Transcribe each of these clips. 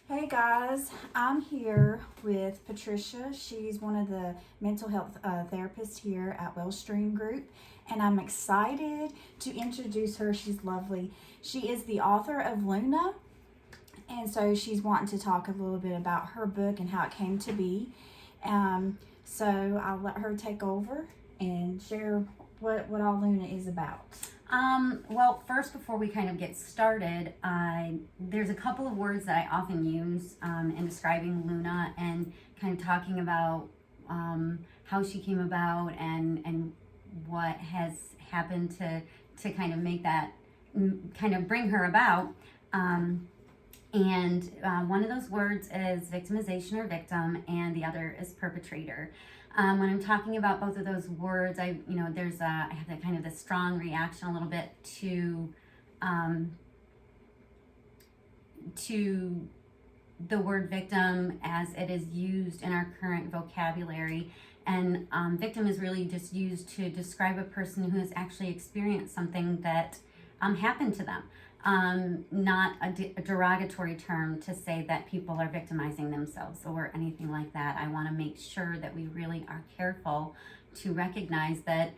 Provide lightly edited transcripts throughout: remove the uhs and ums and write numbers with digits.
Hey guys, I'm here with Patricia. She's one of the mental health therapists here at Wellstream Group, and I'm excited to introduce her. She's lovely. She is the author of Luna, and so she's wanting to talk a little bit about her book and how it came to be. So I'll let her take over and share what all Luna is about. Well, first, before we kind of get started, there's a couple of words that I often use in describing Luna and kind of talking about how she came about and what has happened to kind of make that, kind of bring her about. And one of those words is victimization or victim, and the other is perpetrator. When I'm talking about both of those words, I have that kind of the strong reaction a little bit to the word victim as it is used in our current vocabulary. And victim is really just used to describe a person who has actually experienced something that happened to them. Not a derogatory term to say that people are victimizing themselves or anything like that. I want to make sure that we really are careful to recognize that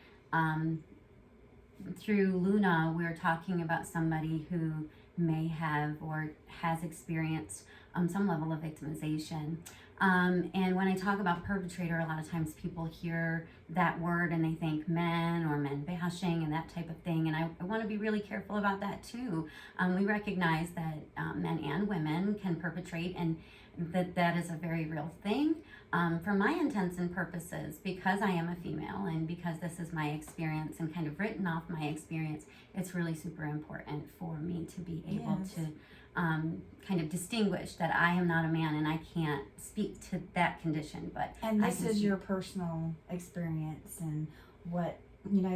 through Luna, we're talking about somebody who may have or has experienced some level of victimization. And when I talk about perpetrator, a lot of times people hear that word and they think men or men bashing and that type of thing. And I want to be really careful about that too. We recognize that men and women can perpetrate, and that is a very real thing. For my intents and purposes, because I am a female and because this is my experience and kind of written off my experience, it's really super important for me to be able to kind of distinguish that I am not a man and I can't speak to that condition. And this is your personal experience, and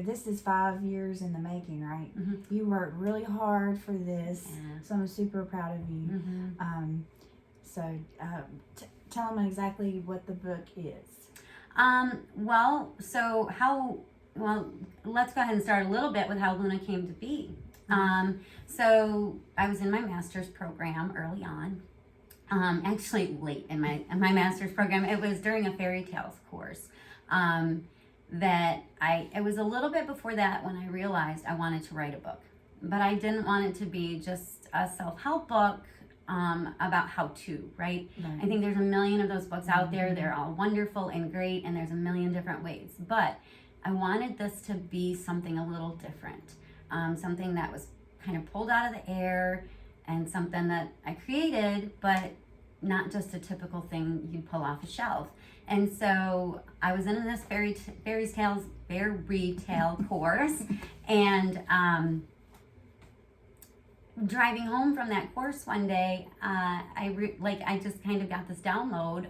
this is 5 years in the making, right? Mm-hmm. You worked really hard for this, so I'm super proud of you. Mm-hmm. Tell them exactly what the book is. Let's go ahead and start a little bit with how Luna came to be. So I was in my master's program early on, actually late in my master's program. It was during a fairy tales course it was a little bit before that when I realized I wanted to write a book, but I didn't want it to be just a self-help book about how to, right? I think there's a million of those books out there. They're all wonderful and great, and there's a million different ways, but I wanted this to be something a little different. Something that was kind of pulled out of the air and something that I created, but not just a typical thing you'd pull off a shelf. And so I was in this fairy tale course, and driving home from that course one day, I just kind of got this download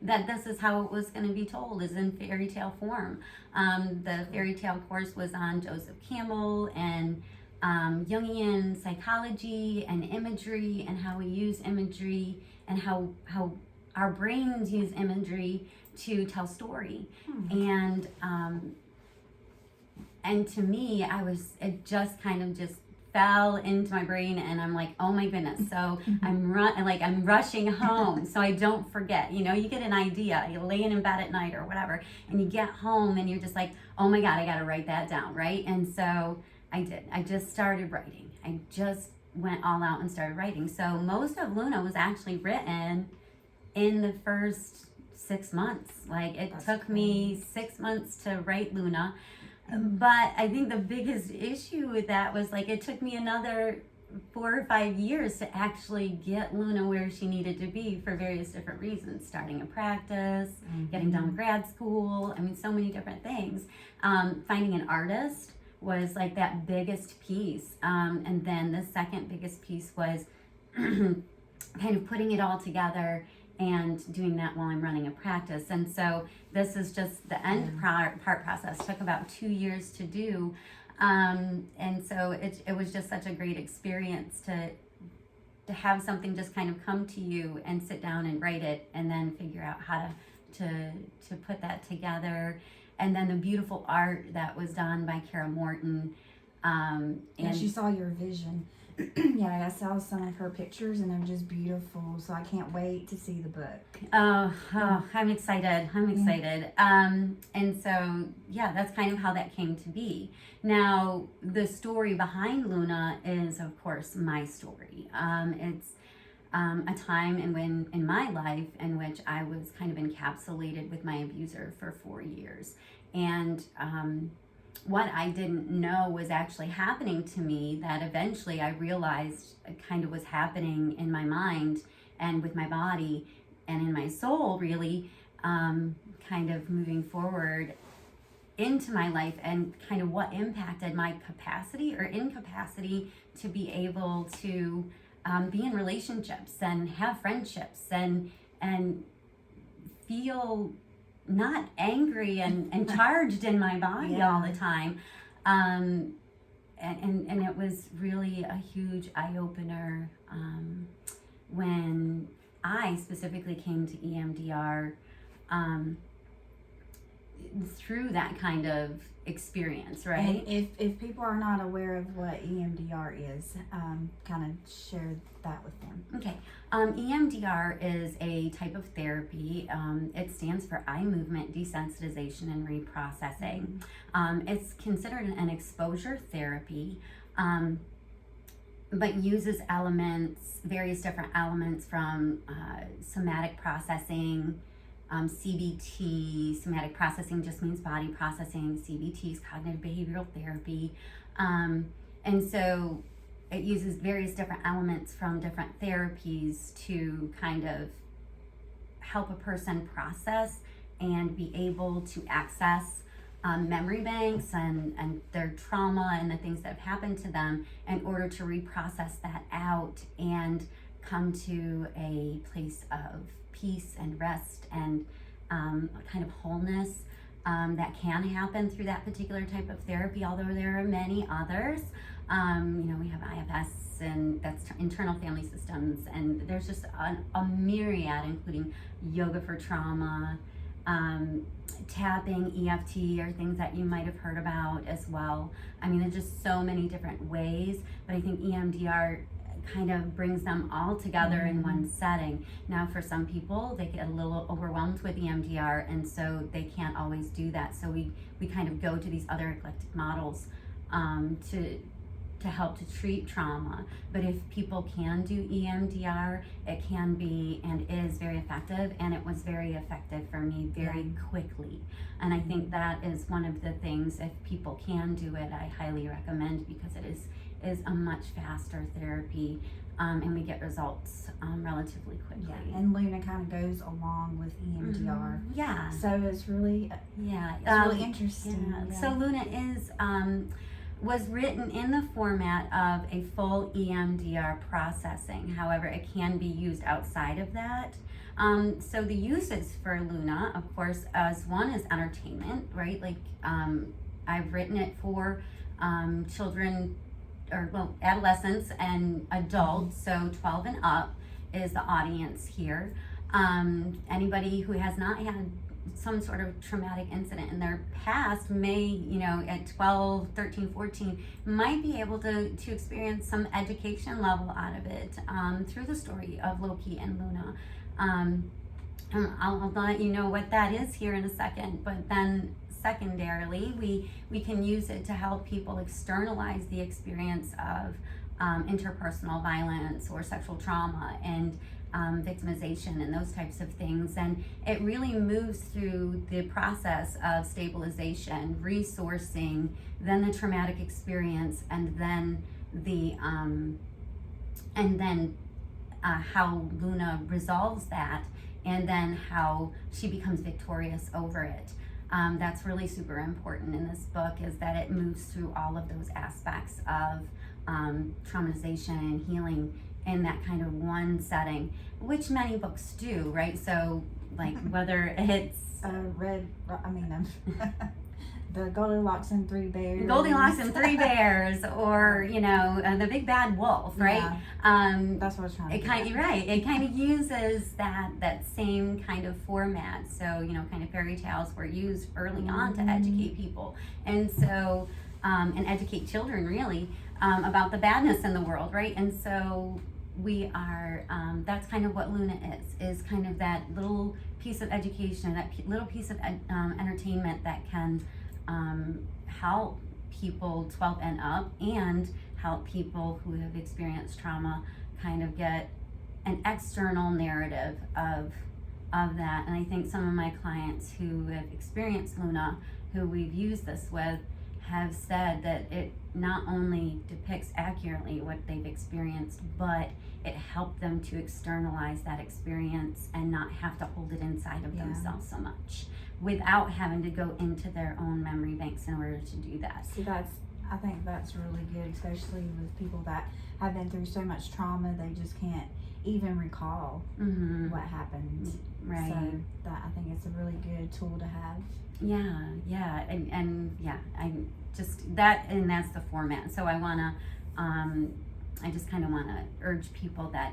that this is how it was going to be told, is in fairy tale form. The fairy tale course was on Joseph Campbell and Jungian psychology and imagery, and how we use imagery and how our brains use imagery to tell story. And to me, it just kind of just fell into my brain, and I'm like, oh my goodness. So I'm rushing home so I don't forget. You get an idea, you're laying in bed at night or whatever, and you get home and you're just like, oh my God, I got to write that down, right? And so I did. I just started writing. I just went all out and started writing. So most of Luna was actually written in the first 6 months. It took me 6 months to write Luna. But I think the biggest issue with that was it took me another 4 or 5 years to actually get Luna where she needed to be for various different reasons. Starting a practice, getting done with grad school, so many different things. Finding an artist was that biggest piece. And then the second biggest piece was kind of putting it all together and doing that while I'm running a practice. And so this is just the end part process. Took about 2 years to do. And so it was just such a great experience to have something just kind of come to you and sit down and write it, and then figure out how to put that together. And then the beautiful art that was done by Kara Morton. And she saw your vision Yeah, I saw some of her pictures and they're just beautiful. So I can't wait to see the book. I'm excited. I'm excited. And so, yeah, that's kind of how that came to be. Now, the story behind Luna is, of course, my story. It's a time in my life in which I was kind of encapsulated with my abuser for 4 years. And what I didn't know was actually happening to me, that eventually I realized kind of was happening in my mind and with my body and in my soul, really, kind of moving forward into my life, and kind of what impacted my capacity or incapacity to be able to be in relationships and have friendships and feel not angry and charged in my body all the time. And it was really a huge eye-opener when I specifically came to EMDR through that kind of experience, right? And if people are not aware of what EMDR is, kind of share that with them. Okay. EMDR is a type of therapy. It stands for eye movement desensitization and reprocessing. It's considered an exposure therapy, but uses various different elements from somatic processing. CBT, somatic processing just means body processing. CBT is cognitive behavioral therapy. And so it uses various different elements from different therapies to kind of help a person process and be able to access memory banks and their trauma and the things that have happened to them in order to reprocess that out and come to a place of peace and rest and kind of wholeness that can happen through that particular type of therapy, although there are many others. We have IFS, and that's internal family systems, and there's just a myriad, including yoga for trauma, tapping, EFT, or things that you might have heard about as well. I mean, there's just so many different ways, but I think EMDR kind of brings them all together in one setting. Now, for some people, they get a little overwhelmed with EMDR, and so they can't always do that. So we kind of go to these other eclectic models to help to treat trauma. But if people can do EMDR, it can be and is very effective, and it was very effective for me very quickly. And I think that is one of the things, if people can do it, I highly recommend, because it is a much faster therapy, and we get results relatively quickly. Yeah, and Luna kind of goes along with EMDR. Yeah. So it's really it's really interesting. Yeah. So Luna was written in the format of a full EMDR processing. However, it can be used outside of that. So the uses for Luna, of course, as one is entertainment, right? Like I've written it for children, adolescents and adults, so 12 and up is the audience here. Anybody who has not had some sort of traumatic incident in their past may, at 12, 13, 14, might be able to experience some education level out of it through the story of Loki and Luna. I'll let you know what that is here in a second, but then secondarily, we can use it to help people externalize the experience of interpersonal violence or sexual trauma and victimization and those types of things. And it really moves through the process of stabilization, resourcing, then the traumatic experience, and then how Luna resolves that, and then how she becomes victorious over it. That's really super important in this book, is that it moves through all of those aspects of traumatization and healing in that kind of one setting, which many books do, right? So, like, whether it's the Goldilocks and Three Bears. Goldilocks and Three Bears, or the Big Bad Wolf, right? Yeah, that's what I was trying to do. Right. It kind of uses that same kind of format. So kind of fairy tales were used early on to educate people, and so and educate children really. about the badness in the world, right? And so we are, that's kind of what Luna is kind of that little piece of education, that little piece of entertainment that can help people 12 and up, and help people who have experienced trauma kind of get an external narrative of that. And I think some of my clients who have experienced Luna, who we've used this with, have said that it not only depicts accurately what they've experienced, but it helped them to externalize that experience and not have to hold it inside of themselves so much, without having to go into their own memory banks in order to do that. See, I think that's really good, especially with people that have been through so much trauma they just can't even recall what happened. Right. So that, I think it's a really good tool to have. Yeah, and I just that, and that's the format. So I just kind of want to urge people that,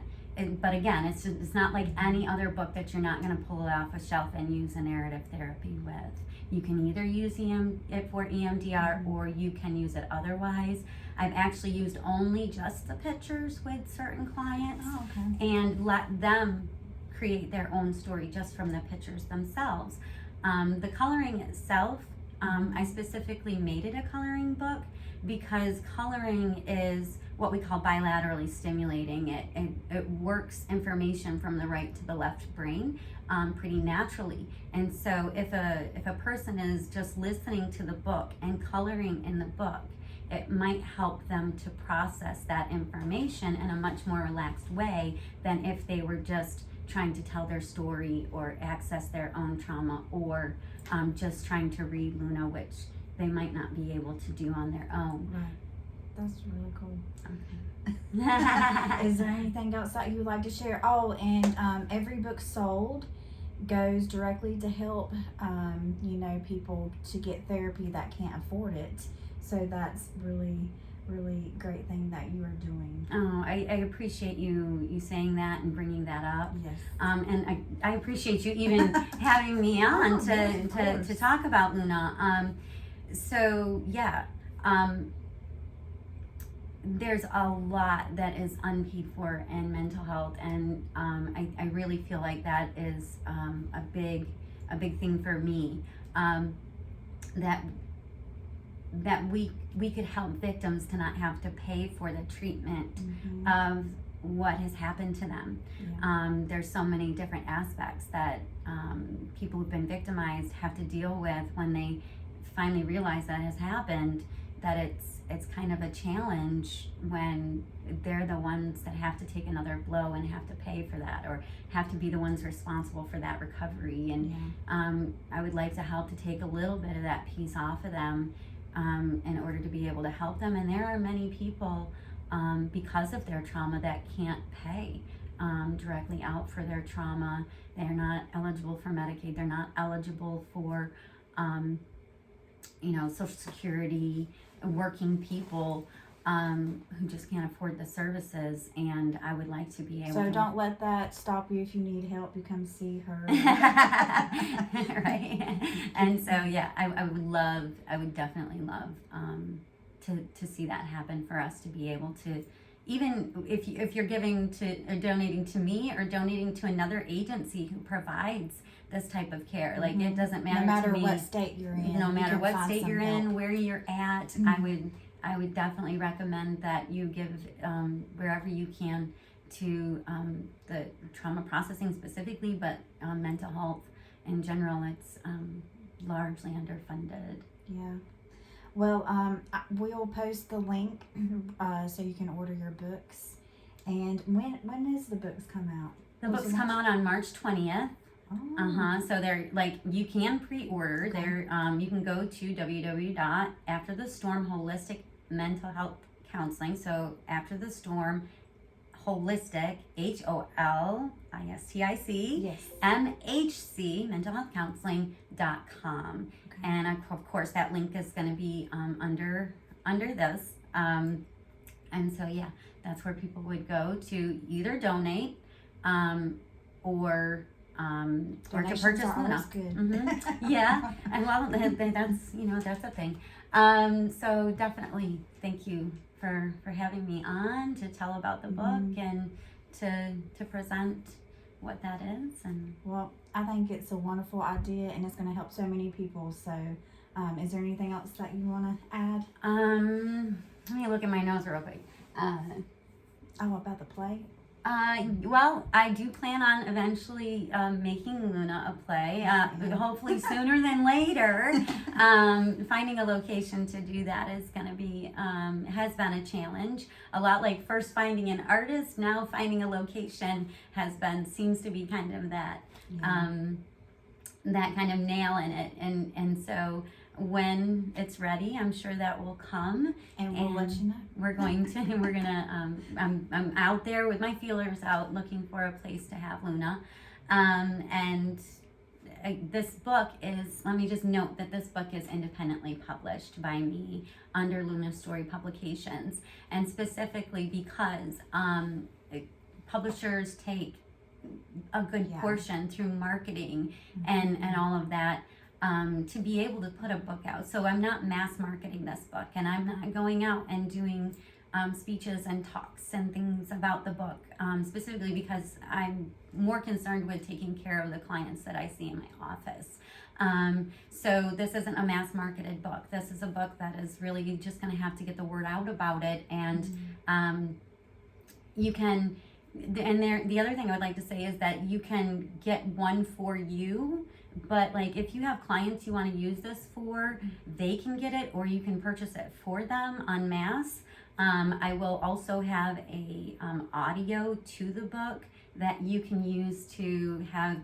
but again, it's not like any other book that you're not going to pull it off a shelf and use a narrative therapy with. You can either use it for EMDR or you can use it otherwise. I've actually used only just the pictures with certain clients and let them create their own story just from the pictures themselves. The coloring itself, I specifically made it a coloring book because coloring is what we call bilaterally stimulating. It works information from the right to the left brain pretty naturally. And so if a person is just listening to the book and coloring in the book, it might help them to process that information in a much more relaxed way than if they were just trying to tell their story or access their own trauma, or just trying to read Luna, which they might not be able to do on their own. Right. That's really cool. Okay. Is there anything else that you would like to share? Oh, and every book sold goes directly to help, people to get therapy that can't afford it. So that's really great thing that you are doing. Oh, I appreciate you saying that and bringing that up. Yes. And I appreciate you even having me on to talk about Luna. There's a lot that is unpaid for in mental health, and I really feel like that is a big thing for me, that we could help victims to not have to pay for the treatment of what has happened to them. There's so many different aspects that people who've been victimized have to deal with when they finally realize that has happened, that it's kind of a challenge when they're the ones that have to take another blow and have to pay for that, or have to be the ones responsible for that recovery. And I would like to help to take a little bit of that piece off of them, in order to be able to help them. And there are many people, because of their trauma, that can't pay directly out for their trauma. They're not eligible for Medicaid. They're not eligible for Social Security. Working people who just can't afford the services, and I would like to be able So don't let that stop you. If you need help, you come see her. Right. And so I would definitely love to see that happen, for us to be able to, even if you're giving to or donating to me or donating to another agency who provides this type of care, like it doesn't matter, no matter to me, what state you're in, no matter what state you're in, where you're at. I would definitely recommend that you give wherever you can to the trauma processing specifically, but mental health in general. It's largely underfunded. Yeah. Well, we'll post the link so you can order your books. And when does the books come out? The books come out on March 20th. Oh. So they're you can pre-order. Okay. You can go to www.After the Storm Holistic Mental Health Counseling. So After the Storm Holistic, HOLISTIC, yes, MHC, Mental Health Counseling.com. Okay. And of course that link is going to be under this. And so that's where people would go to either donate or to purchase Luna. Good. Yeah, and well, that's that's a thing. So definitely, thank you for having me on to tell about the book and to present what that is. And Well, I think it's a wonderful idea, and it's going to help so many people. So, is there anything else that you want to add? let me look at my notes real quick. Oh, about the play? Well, I do plan on eventually making Luna a play, hopefully sooner than later. Finding a location to do that is going to be, has been a challenge. A lot like first finding an artist, now finding a location seems to be kind of that, that kind of nail in it. And so when it's ready, I'm sure that will come, and we'll let you know. We're gonna I'm out there with my feelers out looking for a place to have Luna, and this book is, let me just note that this book is independently published by me under Luna Story Publications, and specifically because publishers take a good portion through marketing and all of that, to be able to put a book out. So I'm not mass marketing this book, and I'm not going out and doing speeches and talks and things about the book, specifically because I'm more concerned with taking care of the clients that I see in my office. So this isn't a mass marketed book. This is a book that is really just going to have to get the word out about it, and you can. And the other thing I would like to say is that you can get one for you, but like if you have clients you want to use this for, they can get it, or you can purchase it for them en masse. I will also have a audio to the book that you can use to have,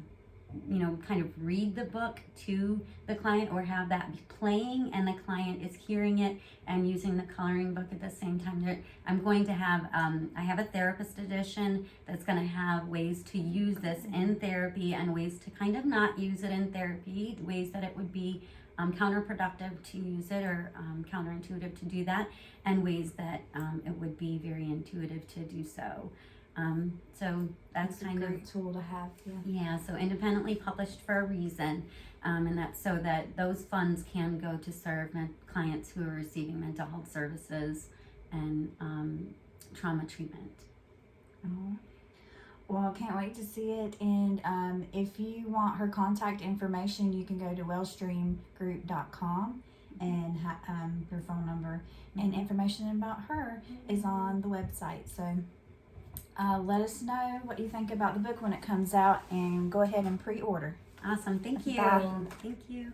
kind of read the book to the client, or have that be playing and the client is hearing it and using the coloring book at the same time. I'm going to have, I have a therapist edition that's going to have ways to use this in therapy and ways to kind of not use it in therapy, ways that it would be counterproductive to use it, or counterintuitive to do that, and ways that it would be very intuitive to do so. So that's a great tool to have. Yeah, so independently published for a reason, and that's so that those funds can go to serve clients who are receiving mental health services and trauma treatment. Oh. Well, I can't wait to see it. And if you want her contact information, you can go to wellstreamgroup.com, and her phone number and information about her is on the website. So let us know what you think about the book when it comes out, and go ahead and pre-order. Awesome. Thank you. Bye. Thank you.